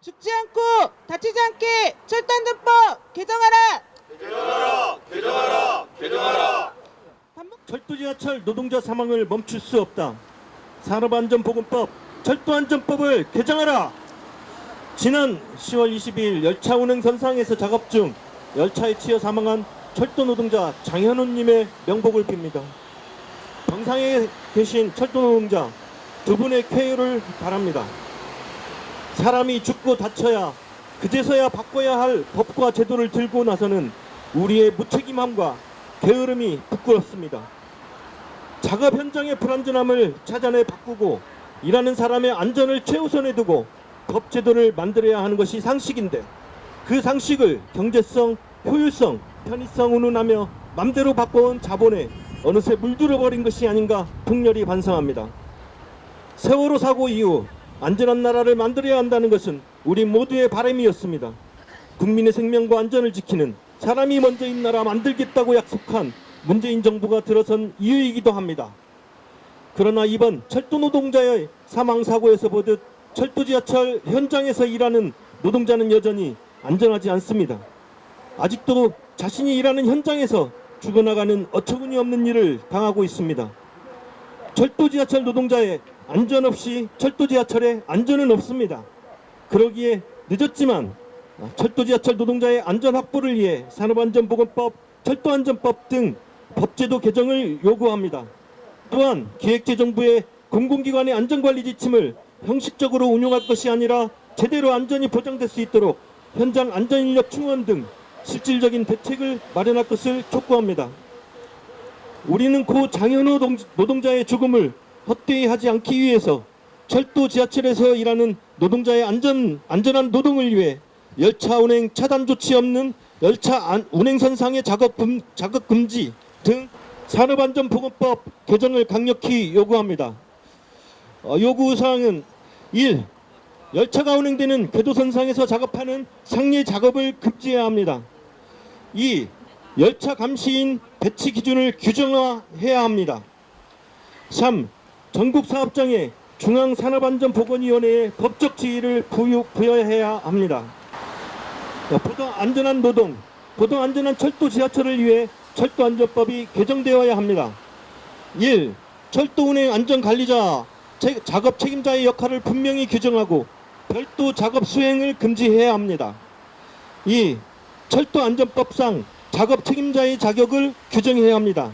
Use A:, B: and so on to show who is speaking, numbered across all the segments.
A: 죽지 않고 다치지 않게 철도안전법 개정하라!
B: 개정하라! 개정하라! 개정하라!
C: 철도 지하철 노동자 사망을 멈출 수 없다. 산업안전보건법, 철도안전법을 개정하라. 지난 10월 22일 열차 운행 선상에서 작업 중 열차에 치여 사망한 철도 노동자 장현우님의 명복을 빕니다. 병상에 계신 철도 노동자 두 분의 쾌유를 바랍니다. 사람이 죽고 다쳐야 그제서야 바꿔야 할 법과 제도를 들고 나서는 우리의 무책임함과 게으름이 부끄럽습니다. 작업 현장의 불안전함을 찾아내 바꾸고 일하는 사람의 안전을 최우선에 두고 법 제도를 만들어야 하는 것이 상식인데 그 상식을 경제성, 효율성, 편의성 운운하며 맘대로 바꿔온 자본에 어느새 물들어버린 것이 아닌가 폭렬히 반성합니다. 세월호 사고 이후 안전한 나라를 만들어야 한다는 것은 우리 모두의 바람이었습니다. 국민의 생명과 안전을 지키는 사람이 먼저인 나라 만들겠다고 약속한 문재인 정부가 들어선 이유이기도 합니다. 그러나 이번 철도 노동자의 사망사고에서 보듯 철도 지하철 현장에서 일하는 노동자는 여전히 안전하지 않습니다. 아직도 자신이 일하는 현장에서 죽어나가는 어처구니 없는 일을 당하고 있습니다. 철도 지하철 노동자의 안전 없이 철도 지하철에 안전은 없습니다. 그러기에 늦었지만 철도 지하철 노동자의 안전 확보를 위해 산업안전보건법, 철도안전법 등 법제도 개정을 요구합니다. 또한 기획재정부의 공공기관의 안전관리 지침을 형식적으로 운용할 것이 아니라 제대로 안전이 보장될 수 있도록 현장 안전인력 충원 등 실질적인 대책을 마련할 것을 촉구합니다. 우리는 고 장현우 노동자의 죽음을 헛되이 하지 않기 위해서 철도 지하철에서 일하는 노동자의 안전한 노동을 위해 열차 운행 차단 조치 없는 열차 운행선상의 작업 금지 등 산업안전보건법 개정을 강력히 요구합니다. 요구사항은 1. 열차가 운행되는 궤도선상에서 작업하는 상리 작업을 금지해야 합니다. 2. 열차 감시인 배치 기준을 규정화해야 합니다. 3. 전국 사업장에 중앙산업안전보건위원회의 법적 지위를 부여해야 합니다. 보다 안전한 노동, 보다 안전한 철도 지하철을 위해 철도안전법이 개정되어야 합니다. 1. 철도 운행 안전관리자, 작업 책임자의 역할을 분명히 규정하고 별도 작업 수행을 금지해야 합니다. 2. 철도안전법상 작업 책임자의 자격을 규정해야 합니다.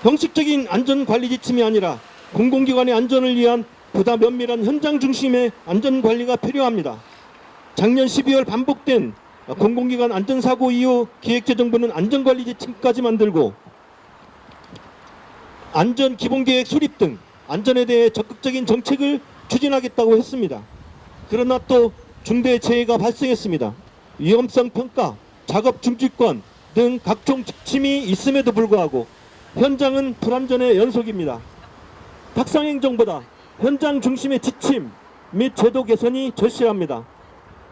C: 형식적인 안전관리 지침이 아니라 공공기관의 안전을 위한 보다 면밀한 현장 중심의 안전관리가 필요합니다. 작년 12월 반복된 공공기관 안전사고 이후 기획재정부는 안전관리 지침까지 만들고 안전기본계획 수립 등 안전에 대해 적극적인 정책을 추진하겠다고 했습니다. 그러나 또 중대재해가 발생했습니다. 위험성 평가, 작업 중지권 등 각종 지침이 있음에도 불구하고 현장은 불안전의 연속입니다. 탁상행정보다 현장 중심의 지침 및 제도 개선이 절실합니다.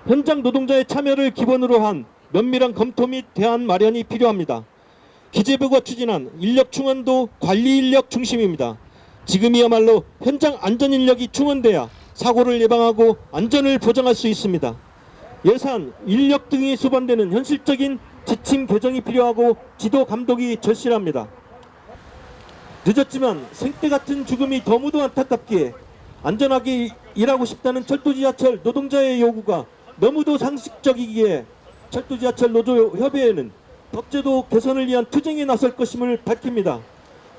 C: 현장 노동자의 참여를 기본으로 한 면밀한 검토 및 대안 마련이 필요합니다. 기재부가 추진한 인력 충원도 관리 인력 중심입니다. 지금이야말로 현장 안전 인력이 충원돼야 사고를 예방하고 안전을 보장할 수 있습니다. 예산, 인력 등이 수반되는 현실적인 지침 개정이 필요하고 지도 감독이 절실합니다. 늦었지만 생때 같은 죽음이 너무도 안타깝기에 안전하게 일하고 싶다는 철도 지하철 노동자의 요구가 너무도 상식적이기에 철도 지하철 노조협의회는 법제도 개선을 위한 투쟁에 나설 것임을 밝힙니다.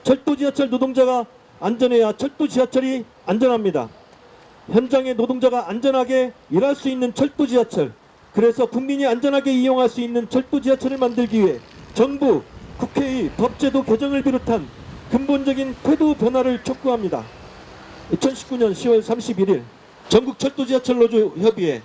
C: 철도 지하철 노동자가 안전해야 철도 지하철이 안전합니다. 현장의 노동자가 안전하게 일할 수 있는 철도 지하철, 그래서 국민이 안전하게 이용할 수 있는 철도 지하철을 만들기 위해 정부, 국회의 법제도 개정을 비롯한 근본적인 태도 변화를 촉구합니다. 2019년 10월 31일 전국 철도 지하철 노조 협의회